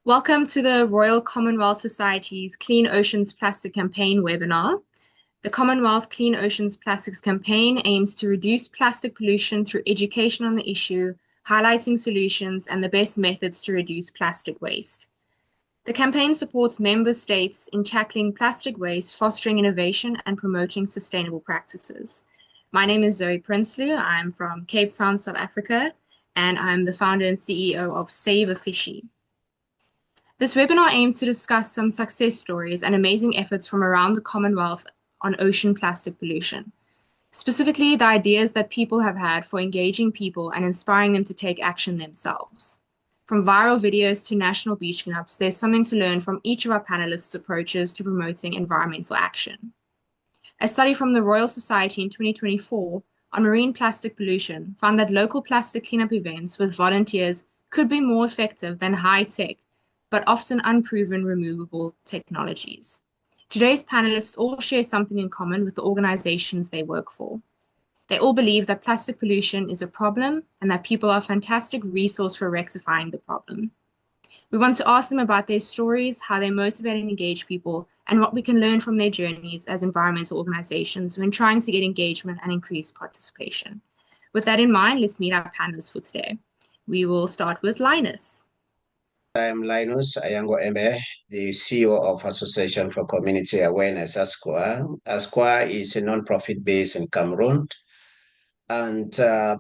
Welcome to the Royal Commonwealth Society's Clean Oceans Plastic Campaign webinar. The Commonwealth Clean Oceans Plastics Campaign aims to reduce plastic pollution through education on the issue, highlighting solutions and the best methods to reduce plastic waste. The campaign supports member states in tackling plastic waste, fostering innovation, and promoting sustainable practices. My name is Prinsloo. I'm from Cape Town, South Africa, and I'm the founder and CEO of Save a Fishie. This webinar aims to discuss some success stories and amazing efforts from around the Commonwealth on ocean plastic pollution. Specifically, the ideas that people have had for engaging people and inspiring them to take action themselves. From viral videos to national beach cleanups, there's something to learn from each of our panelists' approaches to promoting environmental action. A study from the Royal Society in 2024 on marine plastic pollution found that local plastic cleanup events with volunteers could be more effective than high-tech but often unproven removable technologies. Today's panelists all share something in common with the organizations they work for. They all believe that plastic pollution is a problem and that people are a fantastic resource for rectifying the problem. We want to ask them about their stories, how they motivate and engage people, and what we can learn from their journeys as environmental organizations when trying to get engagement and increase participation. With that in mind, let's meet our panelists for today. We will start with Linus. I'm Linus Ayangwoh Embe, the CEO of Association for Community Awareness, ASCOA. ASCOA is a non-profit based in Cameroon, and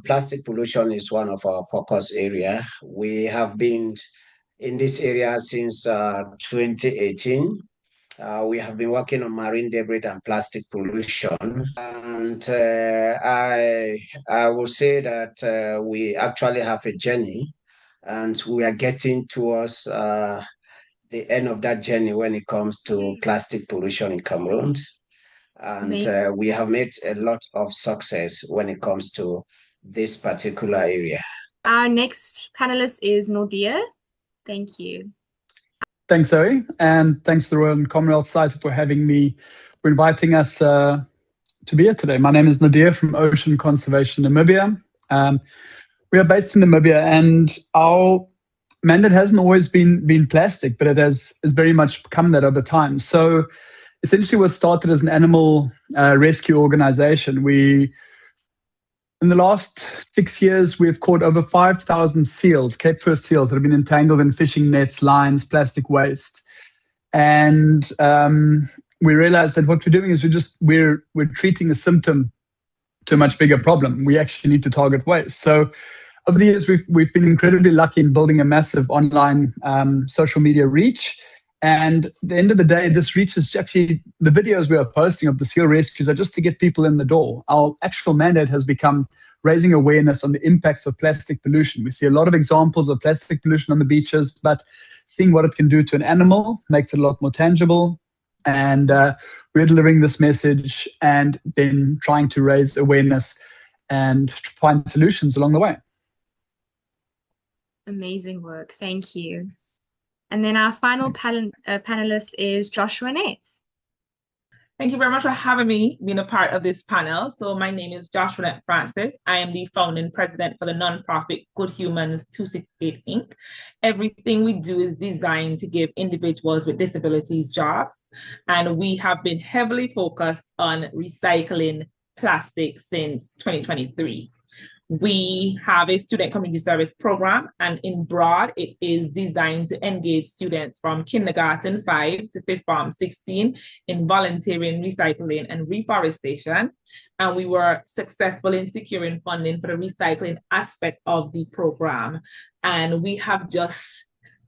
plastic pollution is one of our focus area. We have been in this area since 2018. We have been working on marine debris and plastic pollution, and I will say that we actually have a journey, and we are getting towards the end of that journey when it comes to plastic pollution in Cameroon. And we have made a lot of success when it comes to this particular area. Our next panelist is Naude. Thank you. Thanks, Zoe, and thanks to the Royal Commonwealth Society for having me, for inviting us to be here today. My name is Naude from Ocean Conservation Namibia. We are based in Namibia, and our mandate hasn't always been plastic, but it has very much become that over time. So essentially we started as an animal rescue organization. In the last 6 years, we've caught over 5,000 seals, Cape Fur seals, that have been entangled in fishing nets, lines, plastic waste. And we realized that what we're doing is we're treating a symptom to a much bigger problem. We actually need to target waste. So over the years, we've been incredibly lucky in building a massive online social media reach. And at the end of the day, this reach is actually the videos we are posting of the seal rescues are just to get people in the door. Our actual mandate has become raising awareness on the impacts of plastic pollution. We see a lot of examples of plastic pollution on the beaches, but seeing what it can do to an animal makes it a lot more tangible. And we're delivering this message and then trying to raise awareness and find solutions along the way. Amazing work. Thank you. And then our final panelist is Joshuanette. Thank you very much for having me being a part of this panel. So my name is Joshuanette Francis. I am the founding president for the nonprofit Good Humans 268 Inc. Everything we do is designed to give individuals with disabilities jobs. And we have been heavily focused on recycling plastic since 2023. We have a student community service program, and in broad, it is designed to engage students from kindergarten 5 to fifth form 16 in volunteering, recycling, and reforestation. And we were successful in securing funding for the recycling aspect of the program. And we have just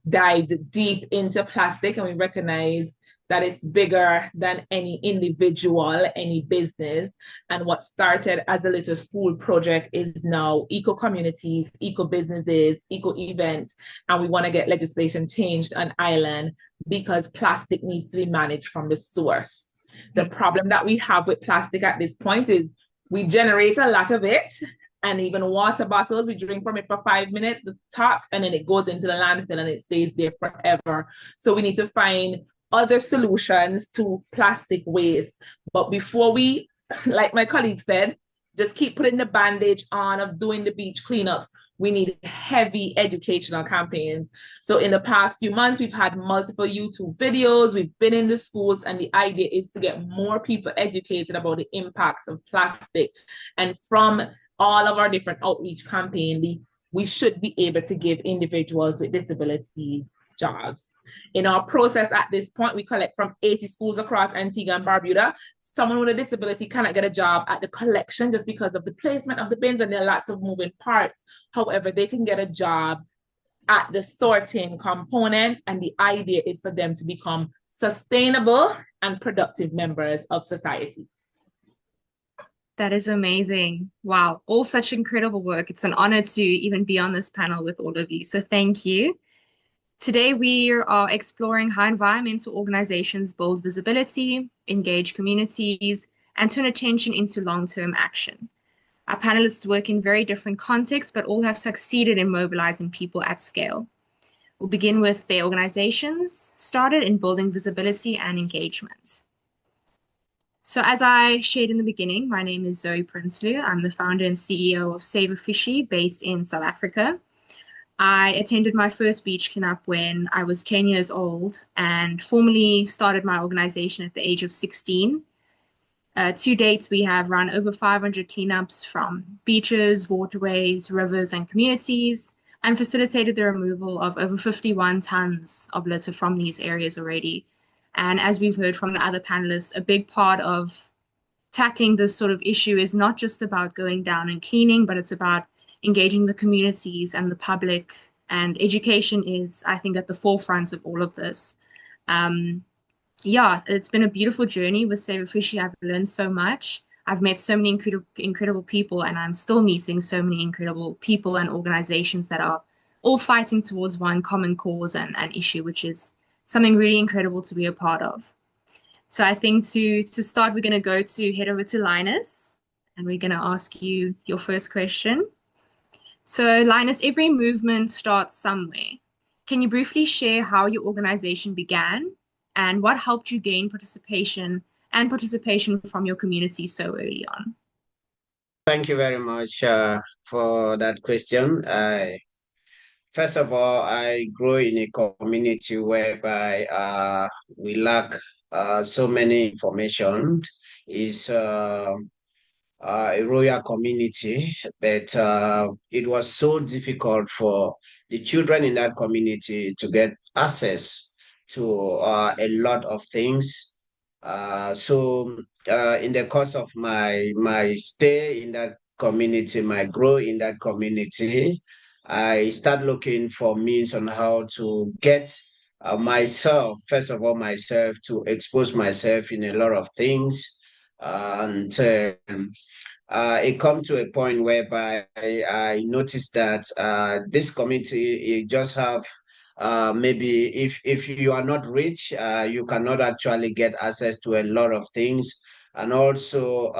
dived deep into plastic, and we recognize that it's bigger than any individual, any business. And what started as a little school project is now eco-communities, eco-businesses, eco-events. And we want to get legislation changed on island because plastic needs to be managed from the source. The problem that we have with plastic at this point is we generate a lot of it. And even water bottles, we drink from it for 5 minutes, the tops, and then it goes into the landfill and it stays there forever. So we need to find other solutions to plastic waste. But before we, like my colleague said, just keep putting the bandage on of doing the beach cleanups. We need heavy educational campaigns. So in the past few months, we've had multiple YouTube videos. We've been in the schools, and the idea is to get more people educated about the impacts of plastic. And from all of our different outreach campaigns, we should be able to give individuals with disabilities jobs. In our process at this point, we collect from 80 schools across Antigua and Barbuda. Someone with a disability cannot get a job at the collection just because of the placement of the bins, and there are lots of moving parts. However, they can get a job at the sorting component, and the idea is for them to become sustainable and productive members of society. That is amazing. Wow, all such incredible work. It's an honor to even be on this panel with all of you. So thank you. Today, we are exploring how environmental organizations build visibility, engage communities, and turn attention into long-term action. Our panelists work in very different contexts, but all have succeeded in mobilizing people at scale. We'll begin with their organizations started in building visibility and engagement. So as I shared in the beginning, my name is Zoe Prinsloo. I'm the founder and CEO of Save a Fishie based in South Africa. I attended my first beach cleanup when I was 10 years old and formally started my organization at the age of 16. To date, we have run over 500 cleanups from beaches, waterways, rivers, and communities, and facilitated the removal of over 51 tons of litter from these areas already. And as we've heard from the other panelists, a big part of tackling this sort of issue is not just about going down and cleaning, but it's about engaging the communities and the public. And education is, I think, at the forefront of all of this. Yeah, it's been a beautiful journey with Save a Fishie. I've learned so much. I've met so many incredible people, and I'm still meeting so many incredible people and organizations that are all fighting towards one common cause and issue, which is something really incredible to be a part of. So I think to start, we're going to head over to Linus, and we're going to ask you your first question. So Linus, every movement starts somewhere. Can you briefly share how your organization began and what helped you gain participation from your community so early on? Thank you very much for that question. First of all, I grew in a community whereby we lack so many information. It's a royal community, but it was so difficult for the children in that community to get access to a lot of things. So in the course of my stay in that community, my growth in that community, I start looking for means on how to get myself, first of all, myself to expose myself in a lot of things. And it come to a point whereby I noticed that this community, it just have maybe if you are not rich, you cannot actually get access to a lot of things. And also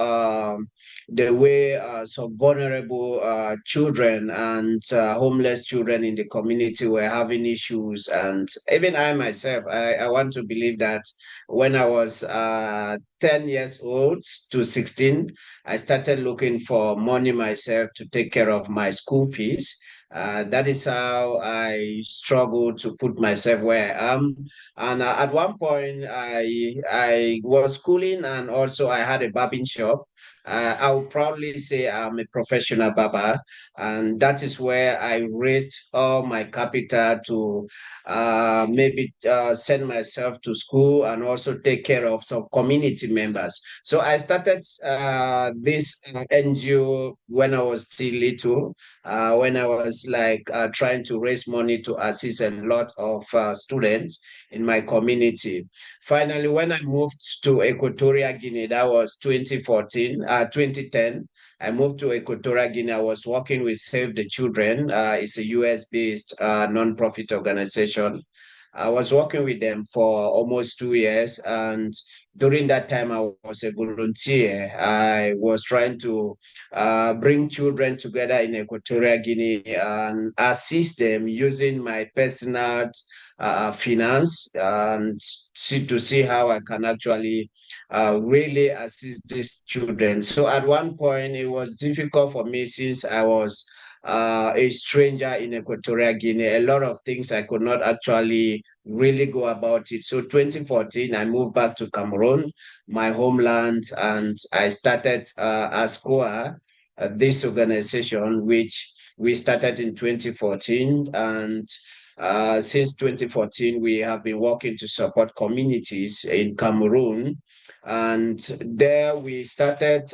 the way some vulnerable children and homeless children in the community were having issues. And even I myself, I want to believe that when I was 10 years old to 16, I started looking for money myself to take care of my school fees. That is how I struggled to put myself where I am. And at one point, I was schooling, and also I had a barbing shop. I would probably say I'm a professional barber, and that is where I raised all my capital to maybe send myself to school and also take care of some community members. So I started this NGO when I was still little, when I was like trying to raise money to assist a lot of students in my community. Finally, when I moved to Equatorial Guinea, that was 2010, I moved to Equatorial Guinea. I was working with Save the Children. It's a US-based non-profit organization. I was working with them for almost 2 years, and during that time, I was a volunteer. I was trying to bring children together in Equatorial Guinea and assist them using my personal finance and to see how I can actually really assist these children. So at one point, it was difficult for me since I was a stranger in Equatorial Guinea. A lot of things I could not actually really go about it. So 2014, I moved back to Cameroon, my homeland, and I started ASCOA, this organization, which we started in 2014. And since 2014, we have been working to support communities in Cameroon. And there we started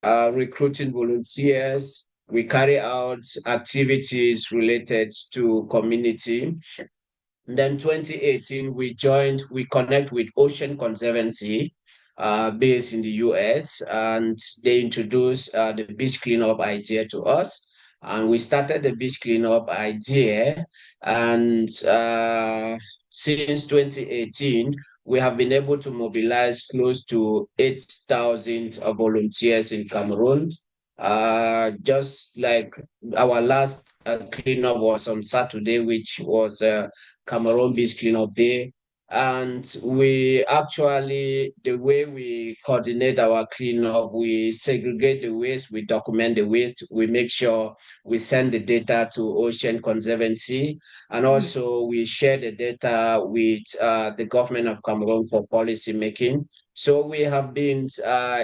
recruiting volunteers. We carry out activities related to community. Then 2018, we connect with Ocean Conservancy, based in the US, and they introduced the beach cleanup idea to us. And we started the beach cleanup idea. And since 2018, we have been able to mobilize close to 8,000 volunteers in Cameroon. Just like our last cleanup was on Saturday, which was Cameroon Beach Cleanup Day. And we actually, the way we coordinate our cleanup, we segregate the waste, we document the waste, we make sure we send the data to Ocean Conservancy, and also we share the data with the government of Cameroon for policy making. So we have been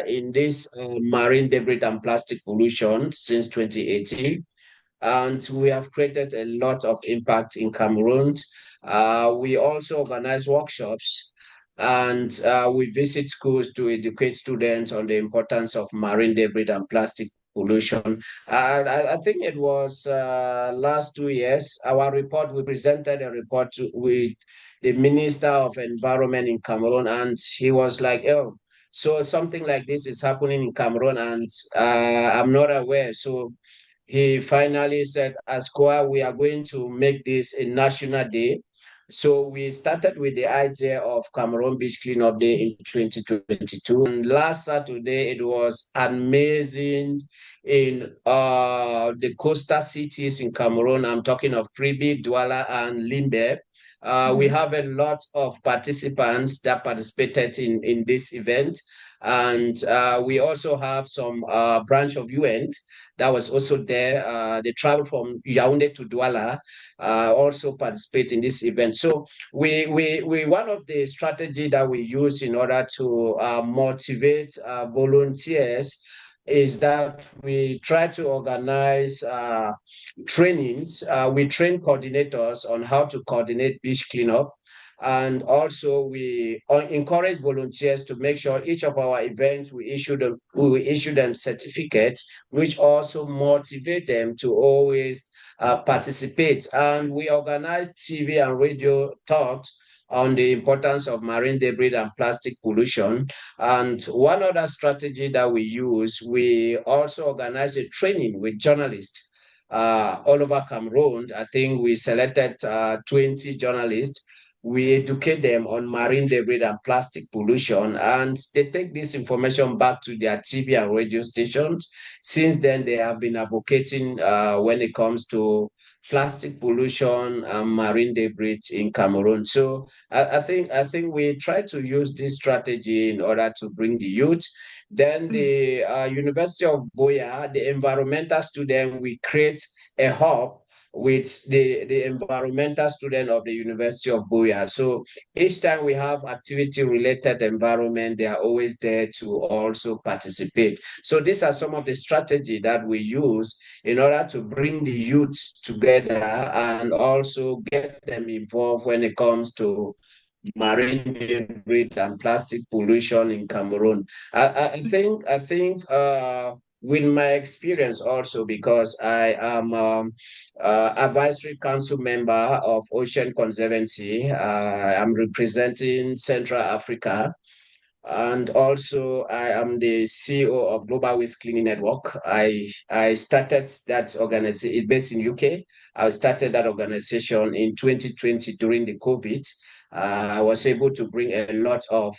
in this marine debris and plastic pollution since 2018. And we have created a lot of impact in Cameroon. We also organize workshops, and we visit schools to educate students on the importance of marine debris and plastic pollution. I think it was last 2 years, we presented a report with the Minister of Environment in Cameroon, and he was like, oh, so something like this is happening in Cameroon, and I'm not aware. So he finally said, ASCOA, we are going to make this a national day. So we started with the idea of Cameroon Beach Cleanup Day in 2022. And last Saturday, it was amazing in the coastal cities in Cameroon. I'm talking of Kribi, Douala, and Limbe. We have a lot of participants that participated in this event. And we also have some branch of UN that was also there. They traveled from Yaoundé to Douala, also participate in this event. So we one of the strategy that we use in order to motivate volunteers is that we try to organize trainings. We train coordinators on how to coordinate beach cleanup. And also we encourage volunteers to make sure each of our events, we issue them certificates, which also motivate them to always participate. And we organize TV and radio talks on the importance of marine debris and plastic pollution. And one other strategy that we use, we also organize a training with journalists all over Cameroon. I think we selected 20 journalists. We educate them on marine debris and plastic pollution, and they take this information back to their TV and radio stations. Since then, they have been advocating when it comes to plastic pollution and marine debris in Cameroon. So I think we try to use this strategy in order to bring the youth. Then the University of Boya, the environmental student, we create a hub with the environmental student of the University of Buea. So each time we have activity related environment, they are always there to also participate. So these are some of the strategy that we use in order to bring the youth together and also get them involved when it comes to marine debris and plastic pollution in Cameroon. I think with my experience also, because I am advisory council member of Ocean Conservancy. I'm representing Central Africa. And also I am the CEO of Global Waste Cleaning Network. I started that organization based in UK. I started that organization in 2020 during the COVID. I was able to bring a lot of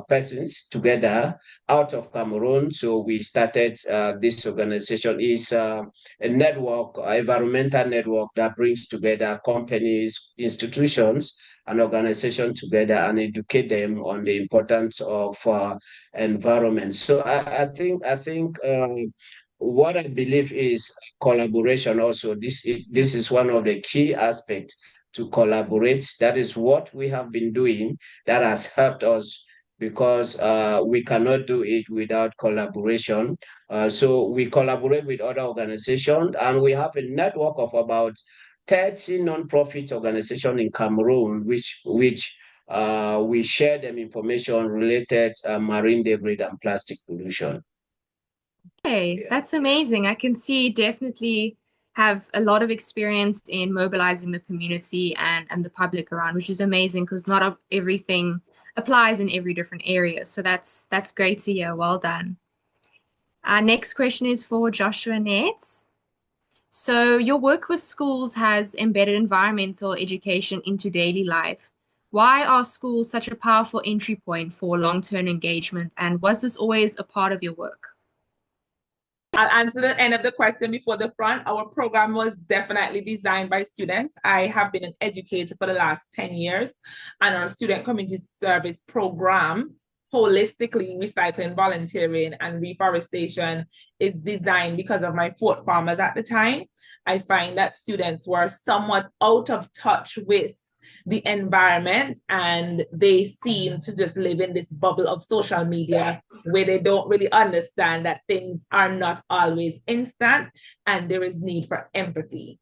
persons together out of Cameroon. So we started this organization. Is a network, environmental network that brings together companies, institutions, and organizations together and educate them on the importance of environment. So I think what I believe is collaboration. Also, this is one of the key aspects to collaborate. That is what we have been doing. That has helped us because we cannot do it without collaboration. So we collaborate with other organizations, and we have a network of about 30 non-profit organizations in Cameroon, which we share them information related marine debris and plastic pollution. Okay, that's amazing. I can see definitely have a lot of experience in mobilizing the community and the public around, which is amazing because not of everything applies in every different area. So that's great to hear. Well done. Our next question is for Joshuanette. So your work with schools has embedded environmental education into daily life. Why are schools such a powerful entry point for long-term engagement? And was this always a part of your work? I'll answer the end of the question before the front. Our program was definitely designed by students. I have been an educator for the last 10 years, and our student community service program, holistically recycling, volunteering, and reforestation, is designed because of my port farmers at the time. I find that students were somewhat out of touch with the environment, and they seem to just live in this bubble of social media where they don't really understand that things are not always instant and there is need for empathy.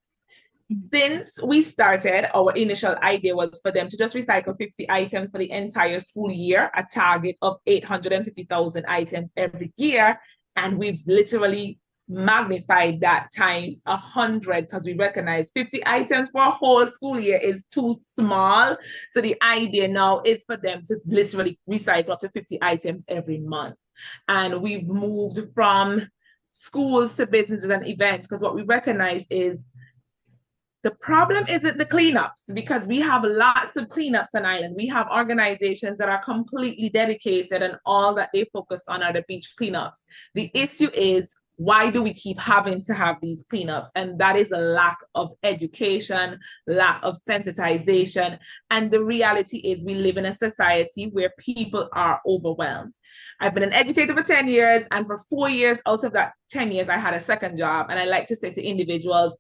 Since we started, our initial idea was for them to just recycle 50 items for the entire school year, a target of 850,000 items every year. And we've literally magnified that times 100 because we recognize 50 items for a whole school year is too small. So the idea now is for them to literally recycle up to 50 items every month. And we've moved from schools to businesses and events because what we recognize is the problem isn't the cleanups, because we have lots of cleanups on island. We have organizations that are completely dedicated and all that they focus on are the beach cleanups. The issue is, why do we keep having to have these cleanups? And that is a lack of education, lack of sensitization. And the reality is we live in a society where people are overwhelmed. I've been an educator for 10 years, and for 4 years out of that 10 years, I had a second job. And I like to say to individuals,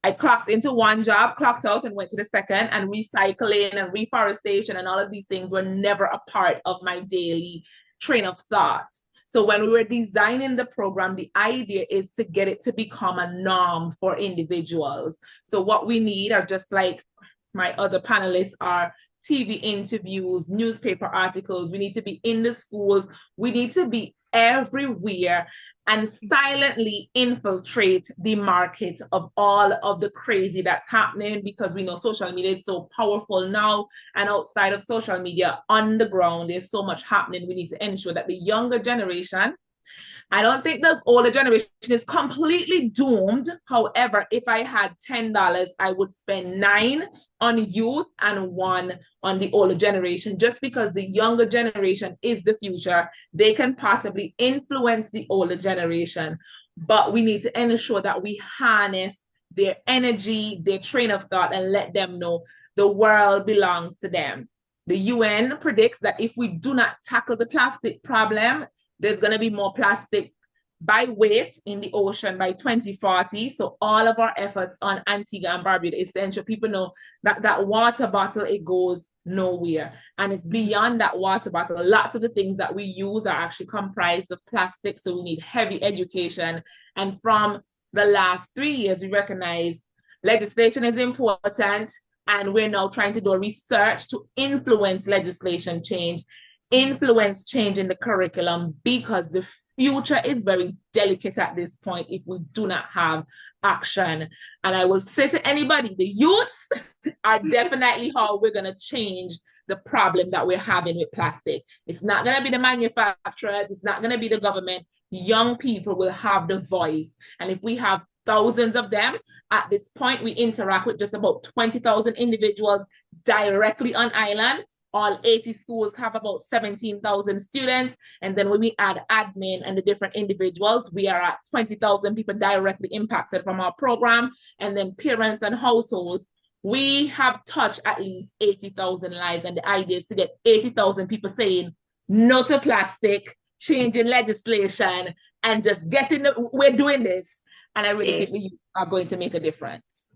I clocked into one job, clocked out, and went to the second, and recycling and reforestation and all of these things were never a part of my daily train of thought. So when we were designing the program, the idea is to get it to become a norm for individuals. So what we need are, just like my other panelists, are TV interviews, newspaper articles. We need to be in the schools. We need to be everywhere and silently infiltrate the market of all of the crazy that's happening, because we know social media is so powerful now, and outside of social media, on the ground, there's so much happening. We need to ensure that the younger generation, I don't think the older generation is completely doomed. However, if I had $10, I would spend 9 on youth and 1 on the older generation, just because the younger generation is the future. They can possibly influence the older generation, but we need to ensure that we harness their energy, their train of thought, and let them know the world belongs to them. The UN predicts that if we do not tackle the plastic problem, there's going to be more plastic by weight in the ocean by 2040. So all of our efforts on Antigua and Barbuda is to ensure people know that that water bottle, it goes nowhere. And it's beyond that water bottle. Lots of the things that we use are actually comprised of plastic. So we need heavy education. And from the last 3 years, we recognize legislation is important. And we're now trying to do research to influence legislation change, influence change in the curriculum, because the future is very delicate at this point if we do not have action. And I will say to anybody, the youths are definitely how we're going to change the problem that we're having with plastic. It's not going to be the manufacturers, it's not going to be the government. Young people will have the voice. And if we have thousands of them, at this point, we interact with just about 20,000 individuals directly on island. all 80 schools have about 17,000 students. And then when we add admin and the different individuals, we are at 20,000 people directly impacted from our program. And then parents and households, we have touched at least 80,000 lives. And the idea is to get 80,000 people saying no to plastic, changing legislation, and just we're doing this. And I really think we are going to make a difference.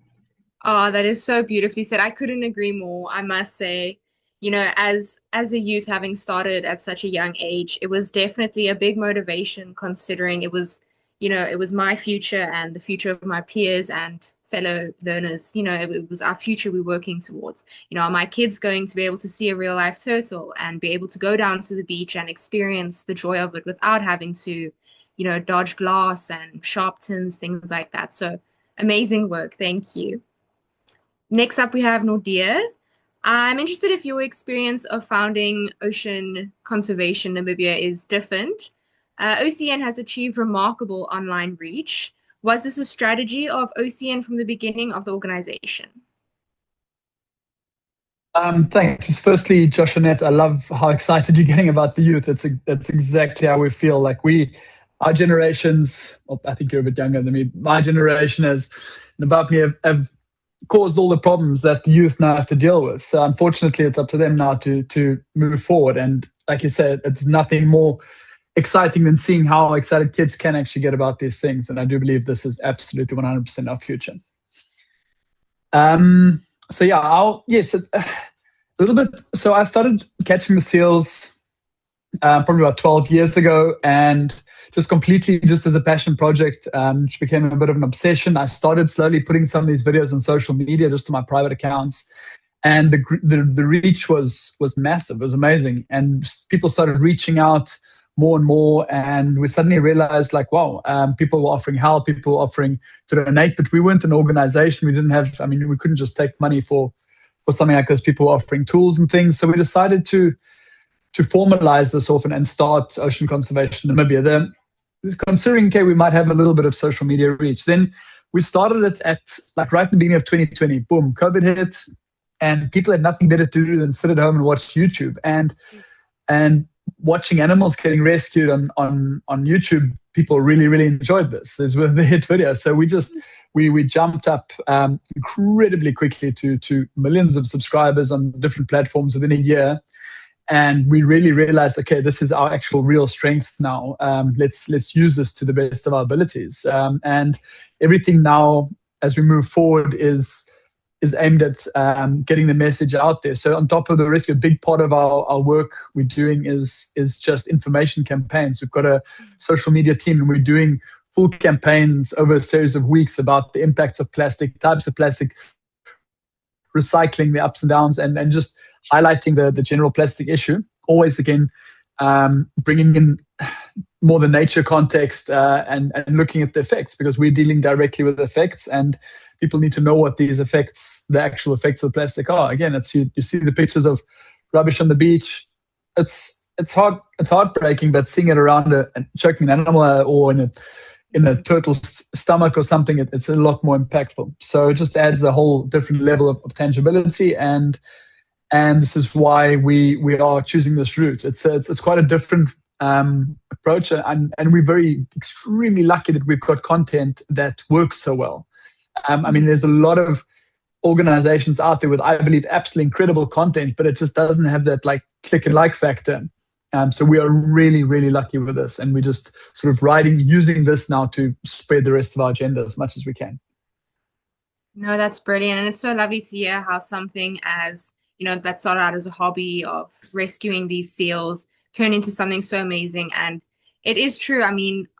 Oh, that is so beautifully said. I couldn't agree more, I must say. You know, as a youth, having started at such a young age, it was definitely a big motivation, considering it was, you know, it was my future and the future of my peers and fellow learners. You know, it was our future we're working towards. You know, are my kids going to be able to see a real life turtle and be able to go down to the beach and experience the joy of it without having to, you know, dodge glass and sharp tins, things like that. So amazing work. Thank you. Next up, we have Naude. I'm interested if your experience of founding Ocean Conservation Namibia is different. OCN has achieved remarkable online reach. Was this a strategy of OCN from the beginning of the organization? Thanks. Firstly, Joshuanette, I love how excited you're getting about the youth. That's exactly how we feel. Like our generations, well, I think you're a bit younger than me, my generation and about me have caused all the problems that the youth now have to deal with. So unfortunately, it's up to them now to move forward. And like you said, it's nothing more exciting than seeing how excited kids can actually get about these things. And I do believe this is absolutely 100% our future. So yeah, a little bit. So I started catching the seals probably about 12 years ago, and just as a passion project, which became a bit of an obsession. I started slowly putting some of these videos on social media, just to my private accounts, and the reach was massive. It was amazing, and people started reaching out more and more, and we suddenly realized, like, wow, people were offering help, people were offering to donate, but we weren't an organization. We didn't have, we couldn't just take money for something like this. People were offering tools and things, so we decided to formalize this often and start Ocean Conservation Namibia. Considering, we might have a little bit of social media reach. Then we started it at right in the beginning of 2020. Boom, COVID hit, and people had nothing better to do than sit at home and watch YouTube. And watching animals getting rescued on YouTube, people really, really enjoyed this. These were the hit videos. So we jumped up incredibly quickly to millions of subscribers on different platforms within a year. And we really realized, okay, this is our actual real strength now. Let's use this to the best of our abilities. And everything now, as we move forward, is aimed at getting the message out there. So on top of the rescue, a big part of our work we're doing is just information campaigns. We've got a social media team, and we're doing full campaigns over a series of weeks about the impacts of plastic, types of plastic, recycling, the ups and downs, and just highlighting the general plastic issue. Always, again, bringing in more the nature context and looking at the effects, because we're dealing directly with the effects, and people need to know what these effects, the actual effects of plastic are. Again, it's you see the pictures of rubbish on the beach. It's heartbreaking, but seeing it around choking an animal or in a turtle's stomach or something, it's a lot more impactful. So it just adds a whole different level of tangibility, and this is why we are choosing this route. It's quite a different approach, and we're extremely lucky that we've got content that works so well. There's a lot of organizations out there with, I believe, absolutely incredible content, but it just doesn't have that click and like factor. So we are really, really lucky with this, and we're just sort of using this now to spread the rest of our agenda as much as we can. No, that's brilliant. And it's so lovely to hear how something as, that started out as a hobby of rescuing these seals turned into something so amazing. And it is true.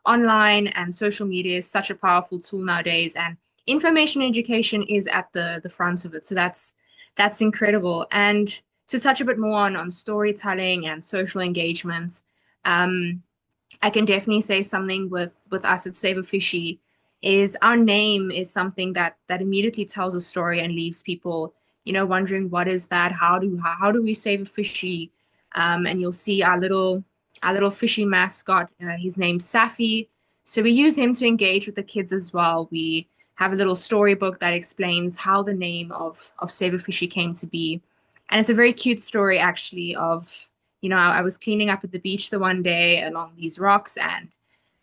Online and social media is such a powerful tool nowadays, and information education is at the front of it. So that's incredible. And to touch a bit more on storytelling and social engagement, I can definitely say something with us at Save a Fishie is our name is something that immediately tells a story and leaves people, wondering, what is that? How do we save a Fishie? And you'll see our little Fishie mascot. His name's Safi. So we use him to engage with the kids as well. We have a little storybook that explains how the name of Save a Fishie came to be. And it's a very cute story, actually, of, I was cleaning up at the beach the one day along these rocks, and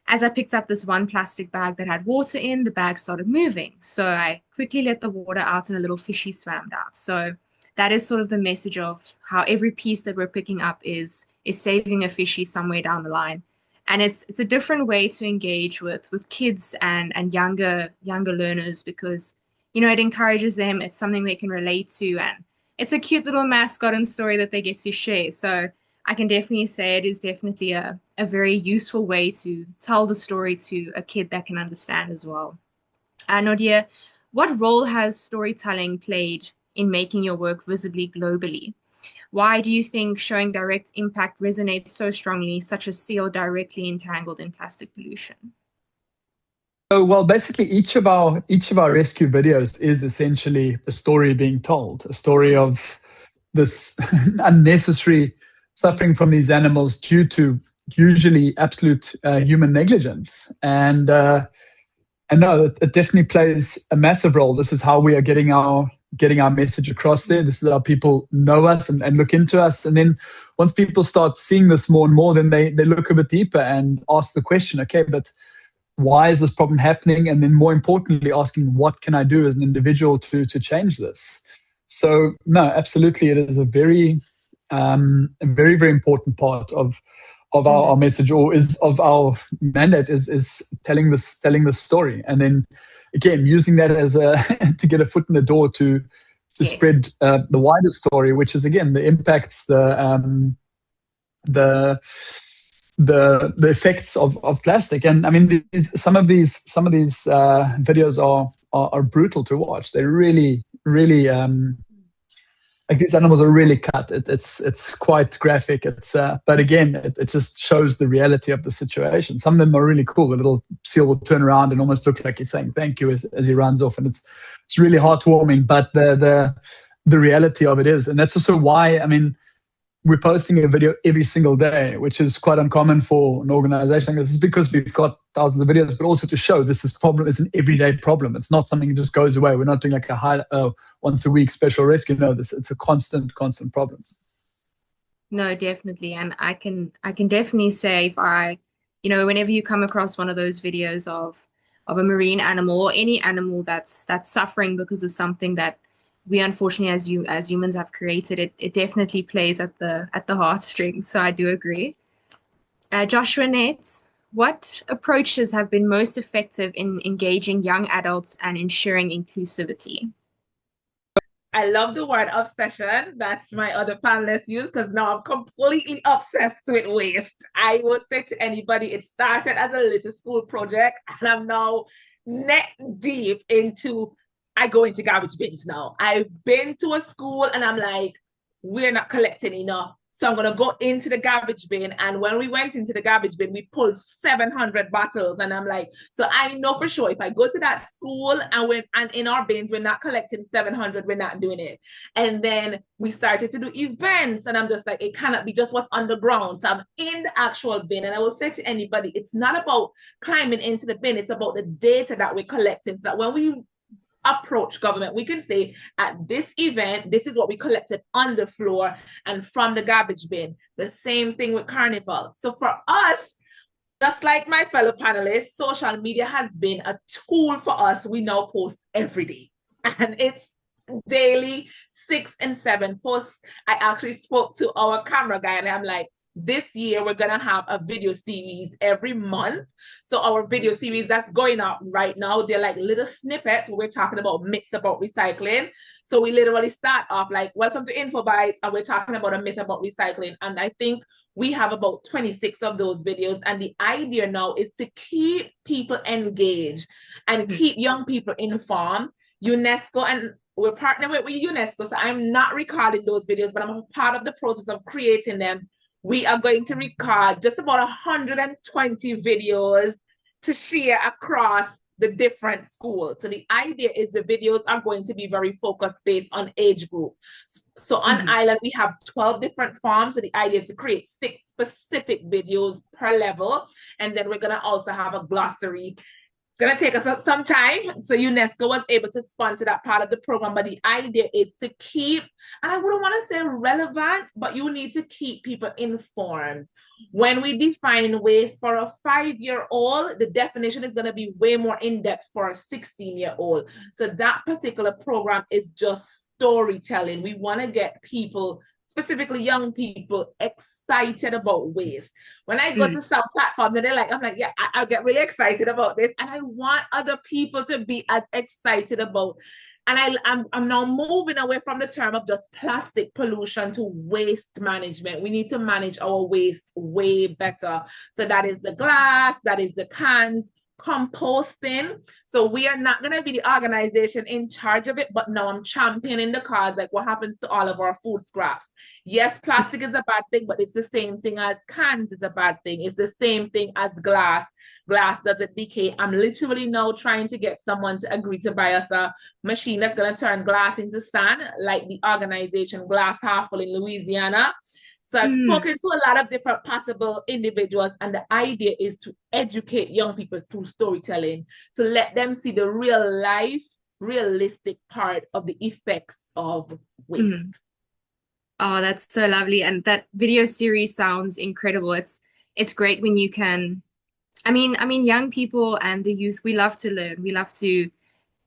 as I picked up this one plastic bag that had water in, the bag started moving. So I quickly let the water out and a little fishy swam out. So that is sort of the message of how every piece that we're picking up is saving a fishy somewhere down the line. And it's a different way to engage with kids and younger learners, because it encourages them. It's something they can relate to, and it's a cute little mascot and story that they get to share. So I can definitely say it is definitely a very useful way to tell the story to a kid that can understand as well. Naude, what role has storytelling played in making your work visibly globally? Why do you think showing direct impact resonates so strongly, such as seal directly entangled in plastic pollution? So, well, basically, each of our rescue videos is essentially a story being told, a story of this unnecessary suffering from these animals due to usually absolute human negligence. And no, it definitely plays a massive role. This is how we are getting our message across there. This is how people know us and look into us. And then once people start seeing this more and more, then they look a bit deeper and ask the question, okay, but why is this problem happening? And then more importantly, asking, what can I do as an individual to change this? So no, absolutely, it is a very, very important part of our message, or is of our mandate, is telling this story, and then again using that as to get a foot in the door to Yes. spread the wider story, which is again the impacts, the effects of plastic. And I mean, some of these videos are brutal to watch. They're really like, these animals are really cut. It's quite graphic. But again, it just shows the reality of the situation. Some of them are really cool. The little seal will turn around and almost look like he's saying thank you as he runs off, and it's really heartwarming. But the reality of it is, and that's also why, I mean, we're posting a video every single day, which is quite uncommon for an organization like this. Is because we've got thousands of videos, but also to show this problem is an everyday problem. It's not something that just goes away. We're not doing like a once a week special rescue. No, it's a constant problem. No, definitely. And I can definitely say, if whenever you come across one of those videos of a marine animal or any animal that's suffering because of something that we unfortunately as humans have created, it definitely plays at the heartstrings. So I do agree. Joshuanette, what approaches have been most effective in engaging young adults and ensuring inclusivity? I love the word obsession. That's my other panelist use, because now I'm completely obsessed with waste. I will say to anybody, it started as a little school project, and I'm now neck deep into, I go into garbage bins now. I've been to a school and I'm like, we're not collecting enough. So I'm going to go into the garbage bin. And when we went into the garbage bin, we pulled 700 bottles. And I'm like, so I know for sure if I go to that school and in our bins, we're not collecting 700, we're not doing it. And then we started to do events. And I'm just like, it cannot be just what's underground. So I'm in the actual bin. And I will say to anybody, it's not about climbing into the bin. It's about the data that we're collecting. So that when we approach government, we can say, at this event, this is what we collected on the floor and from the garbage bin. The same thing with Carnival. So for us, just like my fellow panelists, social media has been a tool for us. We now post every day, and it's daily 6 and 7 posts. I actually spoke to our camera guy and I'm like, this year we're gonna have a video series every month. So our video series that's going out right now, they're like little snippets where we're talking about myths about recycling. So we literally start off like, welcome to Info Bites, and we're talking about a myth about recycling. And I think we have about 26 of those videos. And the idea now is to keep people engaged and keep young people informed. UNESCO, and we're partnering with UNESCO, so I'm not recording those videos, but I'm a part of the process of creating them. We are going to record just about 120 videos to share across the different schools. So the idea is the videos are going to be very focused based on age group. So on Island, we have 12 different farms. So the idea is to create 6 specific videos per level. And then we're going to also have a glossary going to take us some time. So UNESCO was able to sponsor that part of the program, but the idea is to keep, and I wouldn't want to say relevant, but you need to keep people informed. When we define waste for a 5-year-old, the definition is going to be way more in-depth for a 16-year-old. So that particular program is just storytelling. We want to get people, specifically young people, excited about waste. When I go to some platforms and they're like, I'm like, yeah, I'll get really excited about this. And I want other people to be as excited about. And I'm now moving away from the term of just plastic pollution to waste management. We need to manage our waste way better. So that is the glass, that is the cans, composting. So we are not going to be the organization in charge of it, but now I'm championing the cause, like what happens to all of our food scraps. Yes, plastic is a bad thing, but it's the same thing as cans is a bad thing. It's the same thing as glass. Glass doesn't decay. I'm literally now trying to get someone to agree to buy us a machine that's going to turn glass into sand, like the organization Glass Half Full in Louisiana. So I've spoken to a lot of different possible individuals, and the idea is to educate young people through storytelling, to let them see the real life, realistic part of the effects of waste. Oh, that's so lovely. And that video series sounds incredible. It's great when you can, I mean, young people and the youth, we love to learn. We love to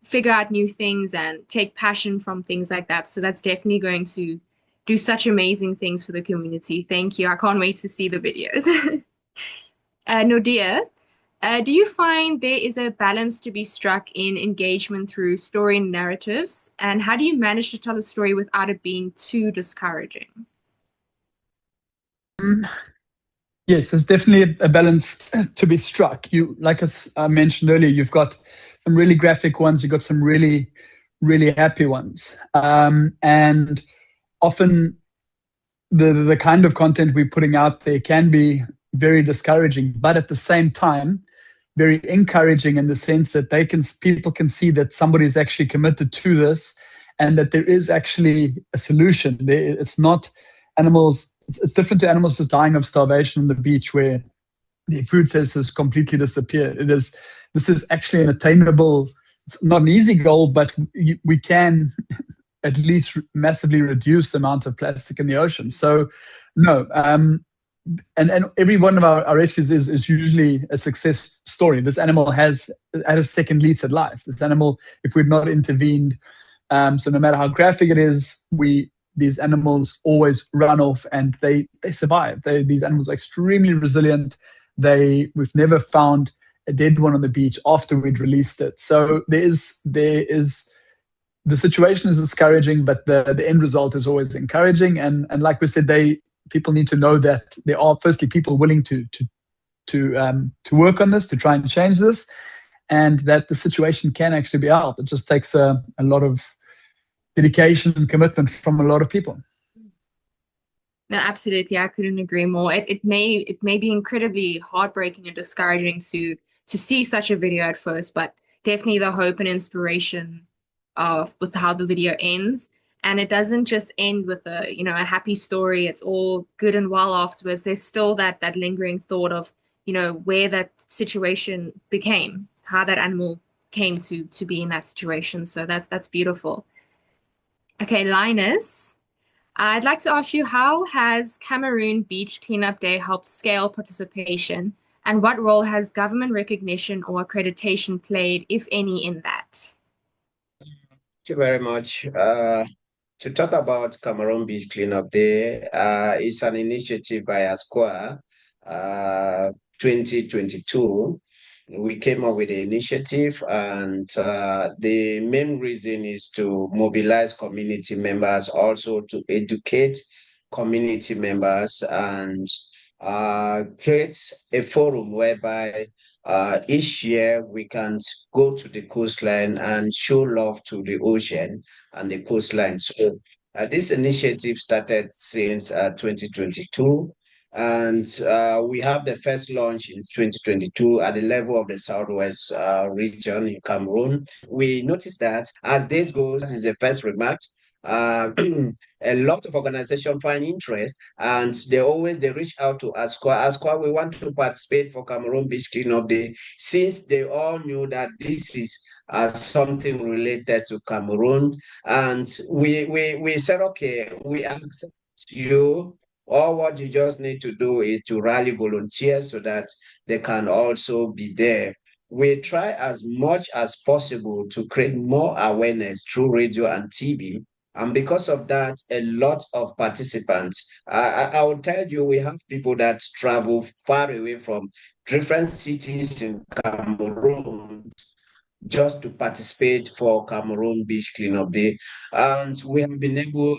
figure out new things and take passion from things like that. So that's definitely going to do such amazing things for the community. Thank you. I can't wait to see the videos. Naude, do you find there is a balance to be struck in engagement through story and narratives? And how do you manage to tell a story without it being too discouraging? Yes, there's definitely a balance to be struck. You, like I mentioned earlier, you've got some really graphic ones, you've got some really, really happy ones. And often the kind of content we're putting out there can be very discouraging, but at the same time, very encouraging in the sense that people can see that somebody's actually committed to this and that there is actually a solution. It's not animals, it's different to animals just dying of starvation on the beach where the food source has completely disappeared. This is actually an attainable, it's not an easy goal, but we can at least massively reduce the amount of plastic in the ocean. So no, and every one of our rescues is usually a success story. This animal has had a second lease at life. This animal, if we'd not intervened, so no matter how graphic it is, these animals always run off and they survive. These animals are extremely resilient. We've never found a dead one on the beach after we'd released it. So there is the situation is discouraging, but the end result is always encouraging. And like we said, people need to know that there are firstly people willing to work on this, to try and change this, and that the situation can actually be helped. It just takes a lot of dedication and commitment from a lot of people. No, absolutely. I couldn't agree more. It may be incredibly heartbreaking and discouraging to see such a video at first, but definitely the hope and inspiration with how the video ends. And it doesn't just end with a happy story. It's all good and well afterwards. There's still that lingering thought of, where that situation became, how that animal came to be in that situation. So that's beautiful. Okay, Linus, I'd like to ask you, how has Cameroon Beach Cleanup Day helped scale participation, and what role has government recognition or accreditation played, if any, in that? Thank you very much. To talk about Cameroon Beach Cleanup Day, it's an initiative by ASCOA, 2022. We came up with the initiative, and the main reason is to mobilize community members, also to educate community members, and create a forum whereby each year we can go to the coastline and show love to the ocean and the coastline. So this initiative started since 2022. And we have the first launch in 2022 at the level of the Southwest region in Cameroon. We noticed that as days go, this is the first remark, a lot of organizations find interest, and they reach out to ASCOA. ASCOA, we want to participate for Cameroon Beach Cleanup Day, since they all knew that this is something related to Cameroon. And we said, okay, we accept you. All what you just need to do is to rally volunteers so that they can also be there. We try as much as possible to create more awareness through radio and TV. And because of that, a lot of participants, I will tell you, we have people that travel far away from different cities in Cameroon just to participate for Cameroon Beach Cleanup Day. And we have been able,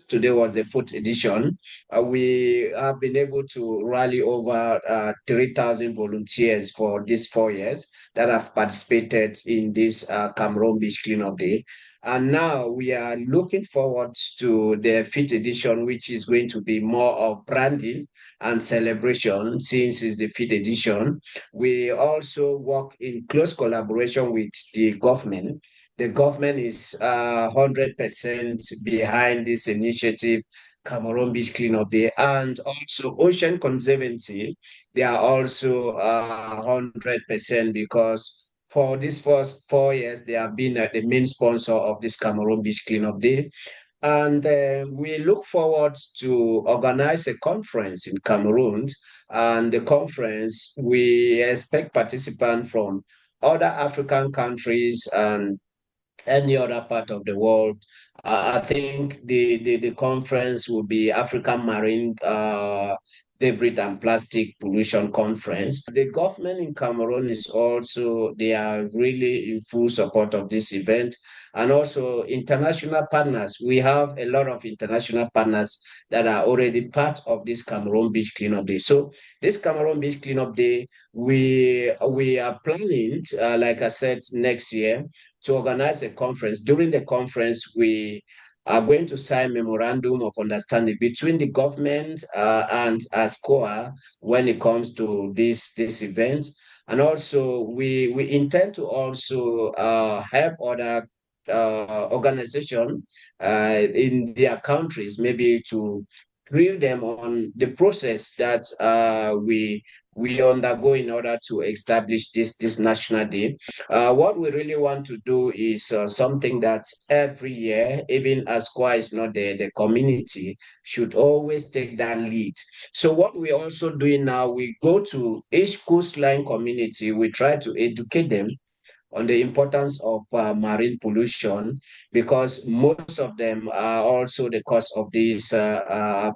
today was the fourth edition, we have been able to rally over 3,000 volunteers for these 4 years that have participated in this Cameroon Beach Cleanup Day. And now we are looking forward to the fifth edition, which is going to be more of branding and celebration, since it's the fifth edition. We also work in close collaboration with the government. The government is 100% behind this initiative, Cameroon Beach Cleanup Day, and also Ocean Conservancy. They are also 100%, because for these first 4 years, they have been the main sponsor of this Cameroon Beach Cleanup Day. And we look forward to organize a conference in Cameroon. And the conference, we expect participants from other African countries and any other part of the world. I think the conference will be African Marine Debris and Plastic Pollution Conference. The government in Cameroon is also, they are really in full support of this event. And also international partners. We have a lot of international partners that are already part of this Cameroon Beach Cleanup Day. So this Cameroon Beach Cleanup Day, we are planning, like I said, next year, to organize a conference. During the conference, we are going to sign memorandum of understanding between the government and ASCOA when it comes to this event. And also, we intend to also help other organizations in their countries, maybe to grill them on the process that we undergo in order to establish this national day. What we really want to do is something that every year, even as ASCOA is not there, the community should always take that lead. So what we're also doing now, we go to each coastline community, we try to educate them on the importance of marine pollution, because most of them are also the cause of this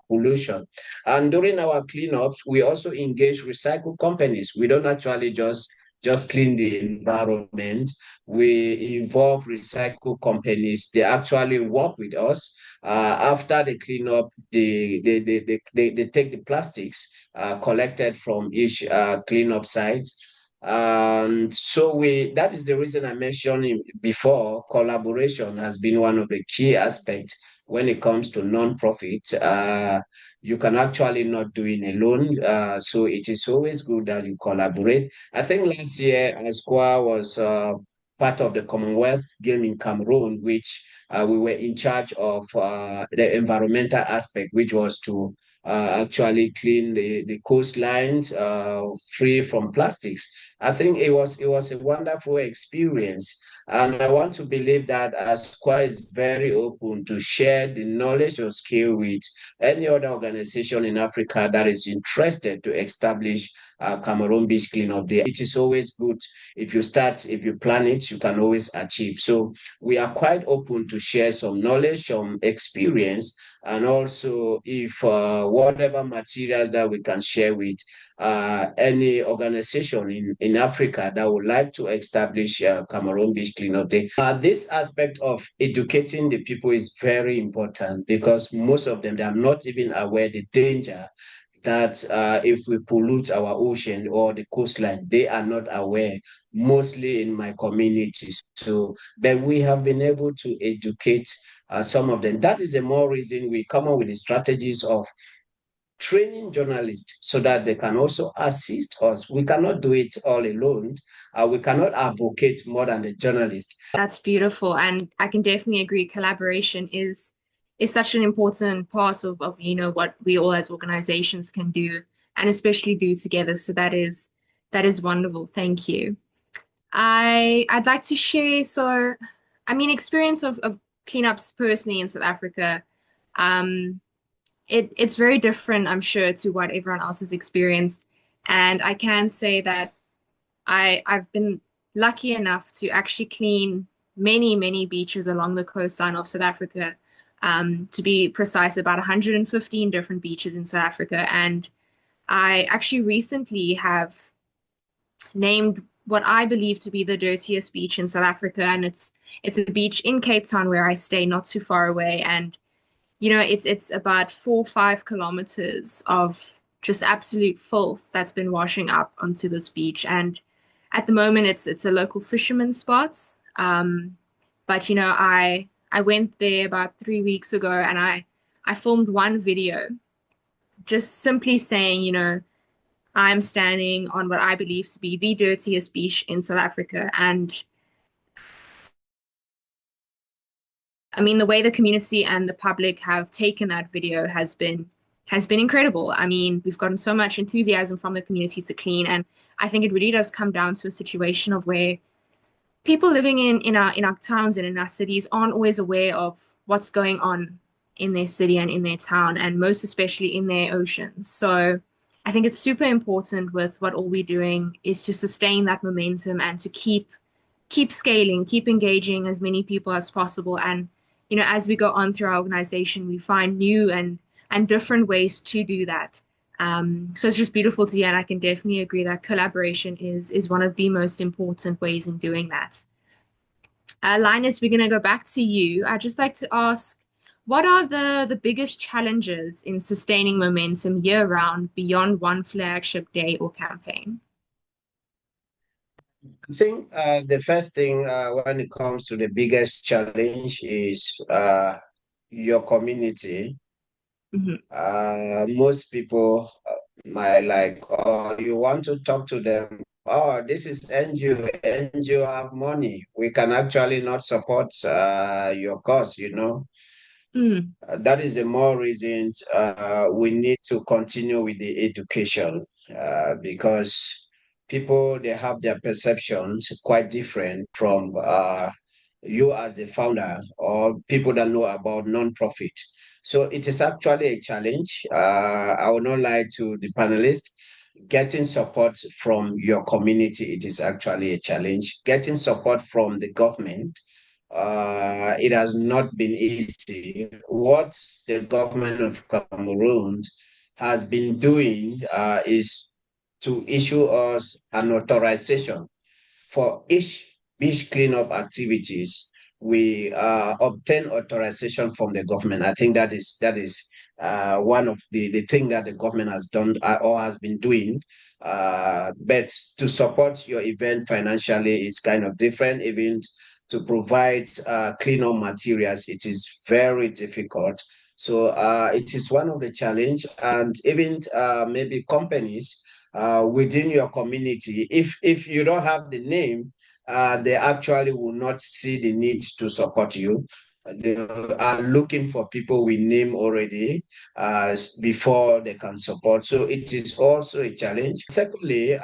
pollution. And during our cleanups, we also engage recycle companies. We don't actually just clean the environment. We involve recycle companies. They actually work with us. After the cleanup, they take the plastics collected from each cleanup site. And so that is the reason I mentioned before, collaboration has been one of the key aspects when it comes to non-profit. You can actually not do it alone. So it is always good that you collaborate. I think last year, ASCOA was part of the Commonwealth game in Cameroon, which we were in charge of the environmental aspect, which was to actually clean the coastlines free from plastics. I think it was a wonderful experience. And I want to believe that ASCOA is very open to share the knowledge or skill with any other organization in Africa that is interested to establish Cameroon Beach Cleanup Day. It is always good if you plan it, you can always achieve. So we are quite open to share some knowledge, some experience, and also if whatever materials that we can share with any organization in Africa that would like to establish Cameroon Beach Cleanup Day. This aspect of educating the people is very important, because most of them, they are not even aware the danger that if we pollute our ocean or the coastline, they are not aware, mostly in my community. So, but we have been able to educate some of them. That is the more reason we come up with the strategies of training journalists so that they can also assist us. We cannot do it all alone. We cannot advocate more than the journalist. That's beautiful, and I can definitely agree. Collaboration is such an important part of what we all as organizations can do, and especially do together. So that is wonderful. Thank you. I'd like to share. So, I mean, experience of cleanups personally in South Africa. It's very different, I'm sure, to what everyone else has experienced. And I can say that I've been lucky enough to actually clean many, many beaches along the coastline of South Africa. To be precise, about 115 different beaches in South Africa. And I actually recently have named what I believe to be the dirtiest beach in South Africa, and it's a beach in Cape Town where I stay, not too far away. And it's about 4 or 5 kilometers of just absolute filth that's been washing up onto this beach. And at the moment, it's a local fisherman spot. But I went there about 3 weeks ago, and I filmed one video, just simply saying, I'm standing on what I believe to be the dirtiest beach in South Africa. And I mean, the way the community and the public have taken that video has been incredible. I mean, we've gotten so much enthusiasm from the community to clean, and I think it really does come down to a situation of where people living in our towns and in our cities aren't always aware of what's going on in their city and in their town, and most especially in their oceans. So I think it's super important with what all we're doing is to sustain that momentum and to keep scaling, keep engaging as many people as possible. And as we go on through our organization, we find new and different ways to do that. So it's just beautiful to hear, and I can definitely agree that collaboration is one of the most important ways in doing that. Linus, we're going to go back to you. I'd just like to ask, what are the biggest challenges in sustaining momentum year-round beyond one flagship day or campaign? I think the first thing when it comes to the biggest challenge is your community. Most people might like, oh, you want to talk to them. Oh, this is NGO. NGO have money. We can actually not support your cause, That is the more reasons we need to continue with the education because people, they have their perceptions quite different from you as the founder or people that know about nonprofit. So it is actually a challenge. I will not lie to the panelists. Getting support from your community, it is actually a challenge. Getting support from the government, it has not been easy. What the government of Cameroon has been doing is to issue us an authorization for each beach cleanup activities. We obtain authorization from the government. I think that is one of the thing that the government has done or has been doing. But to support your event financially is kind of different. Even to provide cleanup materials, it is very difficult. So it is one of the challenge, and even maybe companies within your community, if you don't have the name, they actually will not see the need to support you. They are looking for people with name already before they can support. So it is also a challenge. Secondly,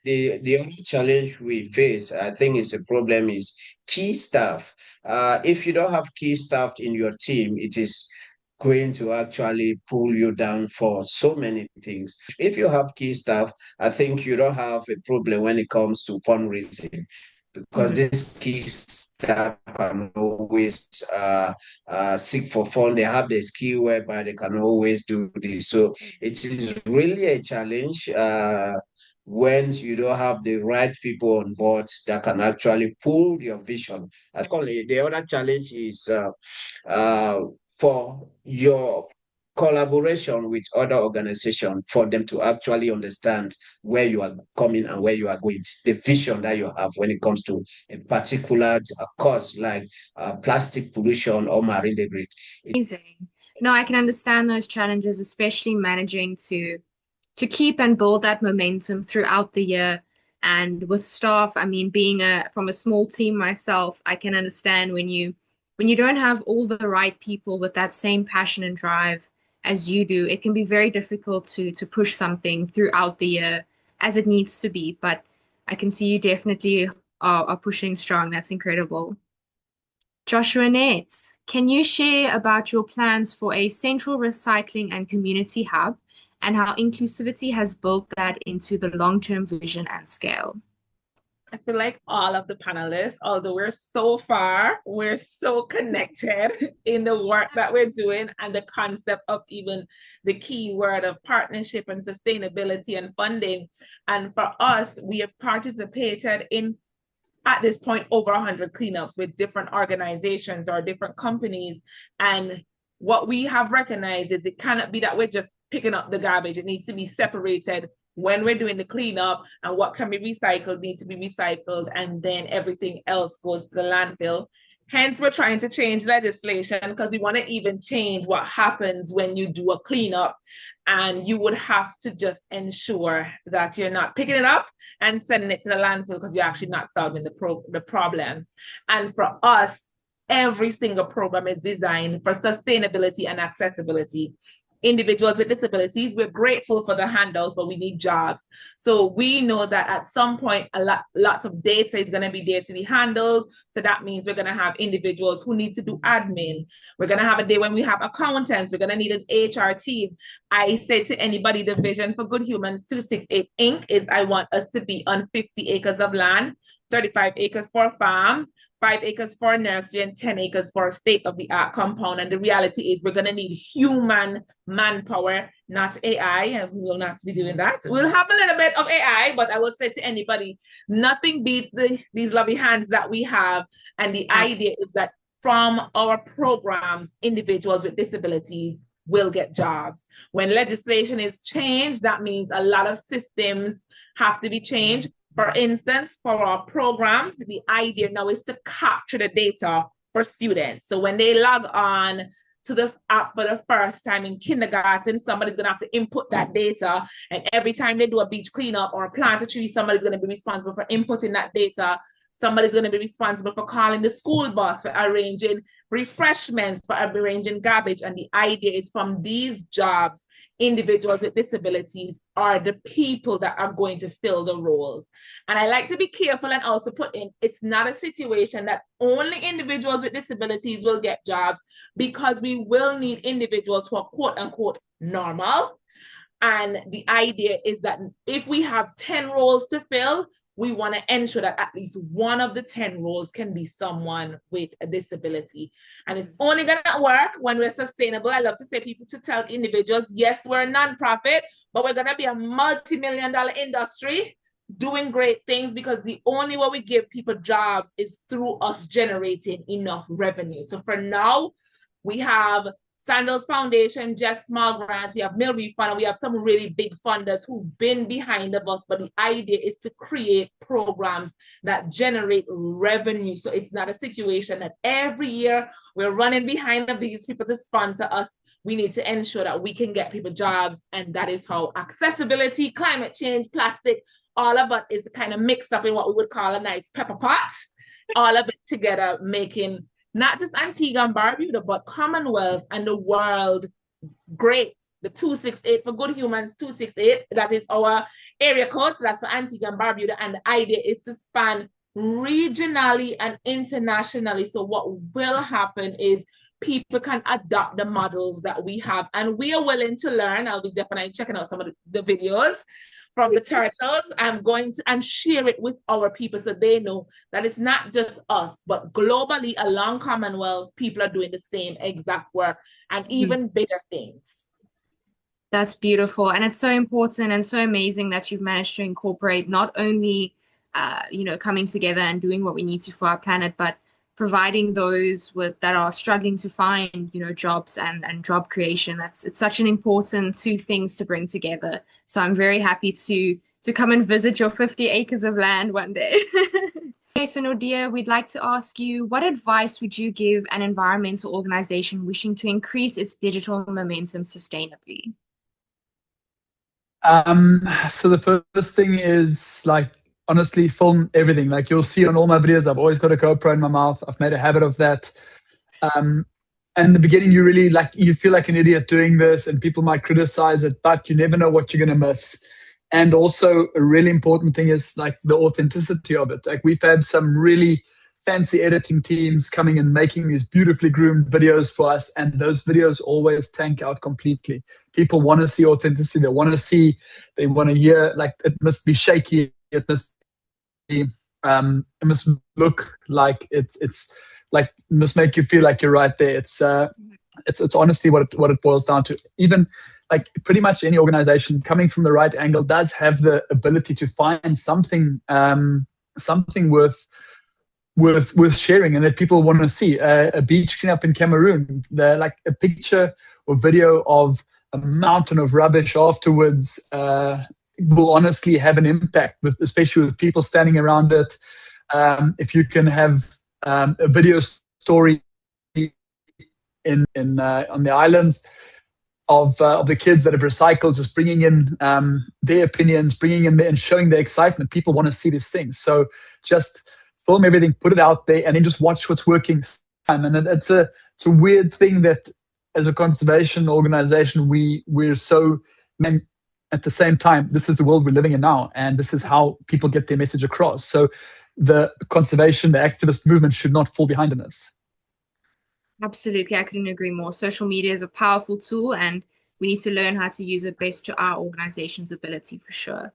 the other challenge we face, I think, is a problem is key staff. If you don't have key staff in your team, it is going to actually pull you down for so many things. If you have key staff, I think you don't have a problem when it comes to fundraising because this key staff can always seek for fund. They have the skill whereby they can always do this. So it is really a challenge when you don't have the right people on board that can actually pull your vision. Secondly, the other challenge is for your collaboration with other organizations for them to actually understand where you are coming and where you are going, the vision that you have when it comes to a particular cause like plastic pollution or marine debris. Amazing. No, I can understand those challenges, especially managing to keep and build that momentum throughout the year. And with staff, I mean, being from a small team myself, I can understand when you don't have all the right people with that same passion and drive as you do, it can be very difficult to push something throughout the year as it needs to be. But I can see you definitely are pushing strong. That's incredible. Joshuanette, can you share about your plans for a central recycling and community hub and how inclusivity has built that into the long-term vision and scale? I feel like all of the panelists, although we're so far, we're so connected in the work that we're doing and the concept of even the key word of partnership and sustainability and funding. And for us, we have participated in, at this point, over 100 cleanups with different organizations or different companies. And what we have recognized is it cannot be that we're just picking up the garbage. It needs to be separated when we're doing the cleanup, and what can be recycled needs to be recycled, and then everything else goes to the landfill. Hence, we're trying to change legislation because we want to even change what happens when you do a cleanup. And you would have to just ensure that you're not picking it up and sending it to the landfill because you're actually not solving the problem. And for us, every single program is designed for sustainability and accessibility. Individuals with disabilities, we're grateful for the handouts, but we need jobs. So we know that at some point, lots of data is going to be there to be handled. So that means we're going to have individuals who need to do admin. We're going to have a day when we have accountants. We're going to need an HR team. I say to anybody, the vision for Good Humans 268 Inc. is I want us to be on 50 acres of land, 35 acres for a farm, 5 acres for a nursery, and 10 acres for a state-of-the-art compound. And the reality is we're going to need human manpower, not AI, and we will not be doing that. We'll have a little bit of AI, but I will say to anybody, nothing beats these lovely hands that we have. And the idea is that from our programs, individuals with disabilities will get jobs. When legislation is changed, that means a lot of systems have to be changed. For instance, for our program, the idea now is to capture the data for students. So when they log on to the app for the first time in kindergarten, somebody's going to have to input that data. And every time they do a beach cleanup or plant a tree, somebody's going to be responsible for inputting that data. Somebody's going to be responsible for calling the school bus, for arranging refreshments, for arranging garbage. And the idea is from these jobs, individuals with disabilities are the people that are going to fill the roles. And I like to be careful and also put in, it's not a situation that only individuals with disabilities will get jobs, because we will need individuals who are quote unquote normal. And the idea is that if we have 10 roles to fill, we want to ensure that at least one of the 10 roles can be someone with a disability. And it's only going to work when we're sustainable. I love to say people to tell individuals, yes, we're a nonprofit, but we're going to be a multi-million-dollar industry doing great things, because the only way we give people jobs is through us generating enough revenue. So for now, we have Sandals Foundation, just small grants. We have Mill Refund, and we have some really big funders who've been behind us. But the idea is to create programs that generate revenue. So it's not a situation that every year we're running behind these people to sponsor us. We need to ensure that we can get people jobs. And that is how accessibility, climate change, plastic, all of it is kind of mixed up in what we would call a nice pepper pot. All of it together making not just Antigua and Barbuda, but Commonwealth and the world great. The 268 for Good Humans 268, that is our area code. So that's for Antigua and Barbuda. And the idea is to span regionally and internationally. So what will happen is people can adopt the models that we have. And we are willing to learn. I'll be definitely checking out some of the videos from the turtles. I'm going to and share it with our people so they know that it's not just us, but globally along Commonwealth, people are doing the same exact work and even bigger things. That's beautiful. And it's so important and so amazing that you've managed to incorporate not only, coming together and doing what we need to for our planet, but providing those that are struggling to find, jobs and job creation. It's such an important two things to bring together. So I'm very happy to to come and visit your 50 acres of land one day. Okay, so Naude, we'd like to ask you, what advice would you give an environmental organization wishing to increase its digital momentum sustainably? So the first thing is, like, honestly, film everything. Like, you'll see on all my videos, I've always got a GoPro in my mouth. I've made a habit of that. And in the beginning, you really you feel like an idiot doing this, and people might criticize it, but you never know what you're going to miss. And also, a really important thing is like the authenticity of it. Like, we've had some really fancy editing teams coming and making these beautifully groomed videos for us, and those videos always tank out completely. People want to see authenticity. They want to hear, like, it must be shaky. It must be, it must look like it's like, it must make you feel like you're right there. It's honestly what it boils down to. Even like pretty much any organization coming from the right angle does have the ability to find something worth sharing and that people want to see. A beach cleanup in Cameroon, like a picture or video of a mountain of rubbish afterwards will honestly have an impact, especially with people standing around it. If you can have a video story on the islands of the kids that have recycled, just bringing in their opinions, bringing in and showing their excitement. People want to see these things. So just film everything, put it out there, and then just watch what's working. And it's a weird thing that as a conservation organization, we're so, and at the same time, this is the world we're living in now, and this is how people get their message across. So the conservation, the activist movement should not fall behind in this. Absolutely, I couldn't agree more. Social media is a powerful tool, and we need to learn how to use it best to our organization's ability, for sure.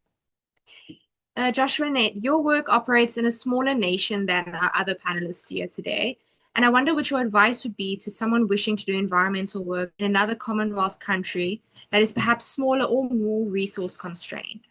Joshuanette, your work operates in a smaller nation than our other panelists here today, and I wonder what your advice would be to someone wishing to do environmental work in another Commonwealth country that is perhaps smaller or more resource constrained.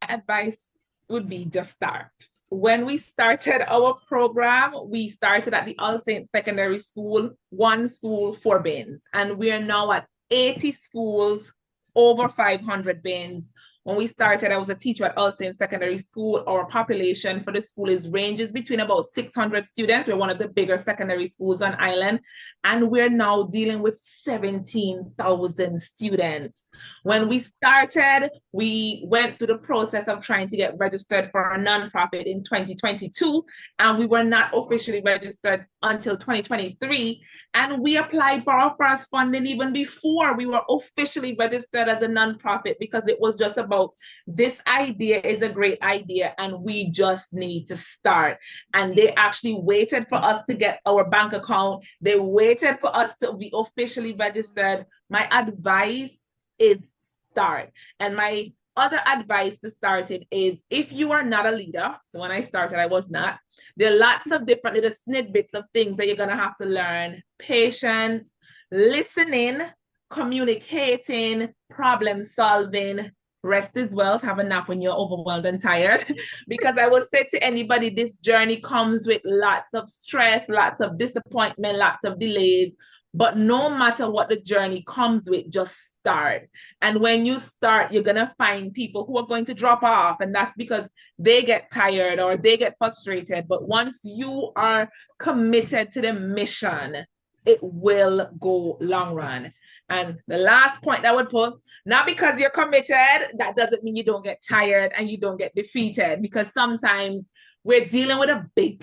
Advice would be just start. When we started our program, we started at the All Saints Secondary School, 1 school, 4 bins, and we are now at 80 schools, over 500 bins. When we started, I was a teacher at All Saints Secondary School. Our population for the school ranges between about 600 students. We're one of the bigger secondary schools on island, and we're now dealing with 17,000 students. When we started, we went through the process of trying to get registered for a nonprofit in 2022, and we were not officially registered until 2023. And we applied for our first funding even before we were officially registered as a nonprofit, because it was just about, this idea is a great idea and we just need to start. And they actually waited for us to get our bank account. They waited for us to be officially registered. My advice is start. And my other advice to start it is, if you are not a leader, so when I started, I was not, there are lots of different little snippets of things that you're going to have to learn. Patience, listening, communicating, problem solving. Rest as well, to have a nap when you're overwhelmed and tired. Because I will say to anybody, this journey comes with lots of stress, lots of disappointment, lots of delays. But no matter what the journey comes with, just start. And when you start, you're going to find people who are going to drop off. And that's because they get tired or they get frustrated. But once you are committed to the mission, it will go long run. And the last point I would put, not because you're committed, that doesn't mean you don't get tired and you don't get defeated, because sometimes we're dealing with a big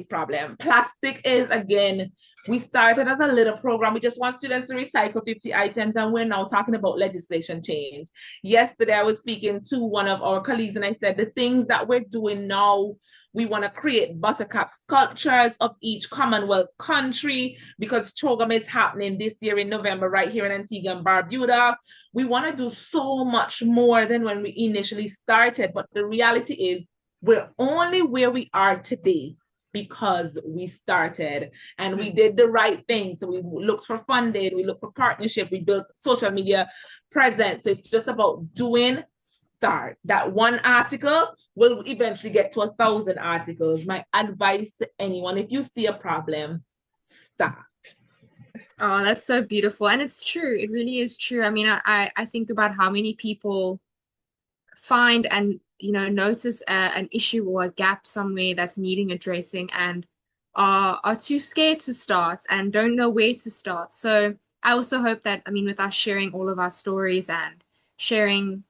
problem. Plastic is, again, we started as a little program. We just want students to recycle 50 items, and we're now talking about legislation change. Yesterday, I was speaking to one of our colleagues, and I said, the things that we're doing now, we want to create buttercup sculptures of each Commonwealth country, because CHOGM is happening this year in November right here in Antigua and Barbuda. We want to do so much more than when we initially started. But the reality is, we're only where we are today because we started and we did the right thing. So we looked for funding, we looked for partnership, we built social media presence. So it's just about doing. Start. That one article will eventually get to 1,000 articles. My advice to anyone, if you see a problem, start. Oh, that's so beautiful. And it's true. It really is true. I mean, I think about how many people find and notice an issue or a gap somewhere that's needing addressing and are too scared to start and don't know where to start. So I also hope that, with us sharing all of our stories and sharing,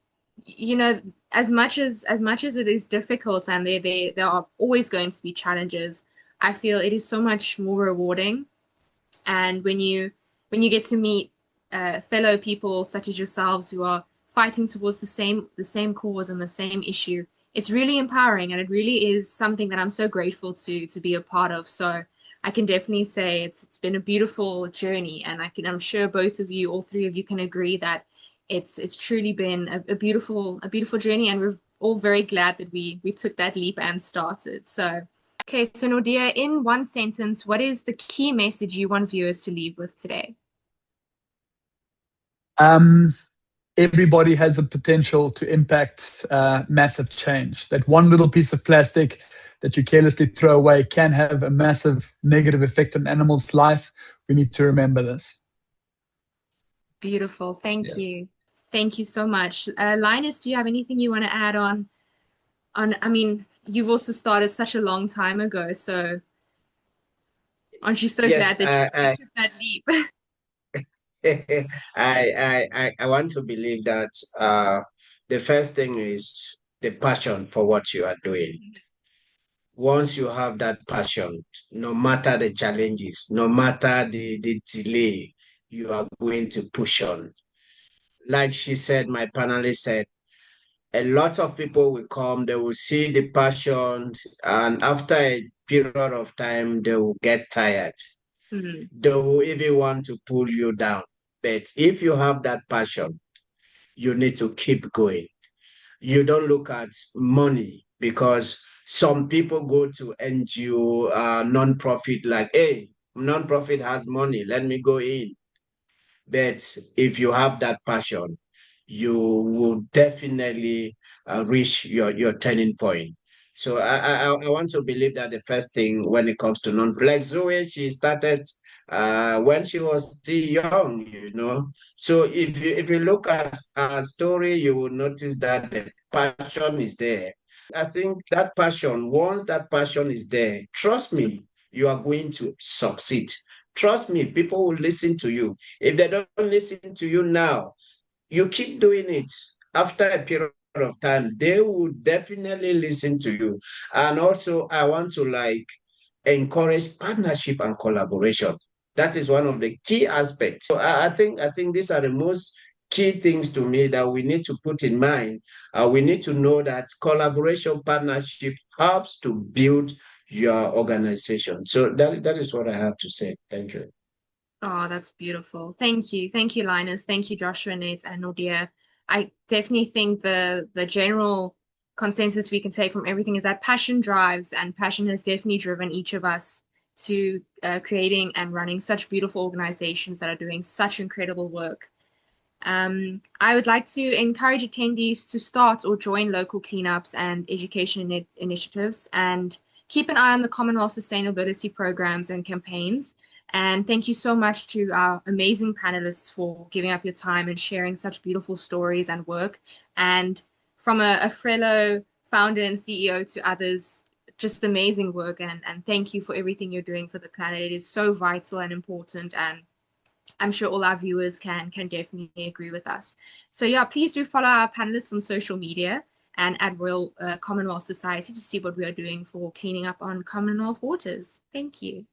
as much as it is difficult and there are always going to be challenges, I feel it is so much more rewarding. And when you get to meet fellow people such as yourselves who are fighting towards the same cause and the same issue, it's really empowering, and it really is something that I'm so grateful to be a part of. So I can definitely say it's been a beautiful journey, and I'm sure both of you, all three of you, can agree that it's truly been a beautiful journey, and we're all very glad that we took that leap and started. So okay, so Naude, in one sentence, what is the key message you want viewers to leave with today? Everybody has a potential to impact massive change. That one little piece of plastic that you carelessly throw away can have a massive negative effect on animals' life. We need to remember this. Beautiful. Thank you. Thank you so much. Linus, do you have anything you want to add on? You've also started such a long time ago, so aren't you so glad that you took that leap? I want to believe that the first thing is the passion for what you are doing. Once you have that passion, no matter the challenges, no matter the delay, you are going to push on. Like she said, my panelist said, a lot of people will come, they will see the passion, and after a period of time, they will get tired. Mm-hmm. They will even want to pull you down. But if you have that passion, you need to keep going. You don't look at money, because some people go to NGO, non-profit, like, hey, non-profit has money, let me go in. But if you have that passion, you will definitely reach your turning point. So I want to believe that the first thing when it comes to like Zoe, she started when she was still young. So if you look at her story, you will notice that the passion is there. I think that passion, once that passion is there, trust me, you are going to succeed. Trust me, people will listen to you. If they don't listen to you now, you keep doing it. After a period of time, they will definitely listen to you. And also, I want to encourage partnership and collaboration. That is one of the key aspects. So I think these are the most key things to me that we need to put in mind. We need to know that collaboration, partnership helps to build your organization. So that is what I have to say. Thank you. Oh, that's beautiful. Thank you. Thank you, Linus. Thank you, Joshuanette and Naude. I definitely think the general consensus we can take from everything is that passion drives, and passion has definitely driven each of us to creating and running such beautiful organizations that are doing such incredible work. I would like to encourage attendees to start or join local cleanups and education initiatives, and keep an eye on the Commonwealth sustainability programs and campaigns. And thank you so much to our amazing panelists for giving up your time and sharing such beautiful stories and work. And from a fellow founder and CEO to others, just amazing work. And thank you for everything you're doing for the planet. It is so vital and important, and I'm sure all our viewers can definitely agree with us. So yeah, please do follow our panelists on social media and at Royal Commonwealth Society to see what we are doing for cleaning up on Commonwealth waters. Thank you.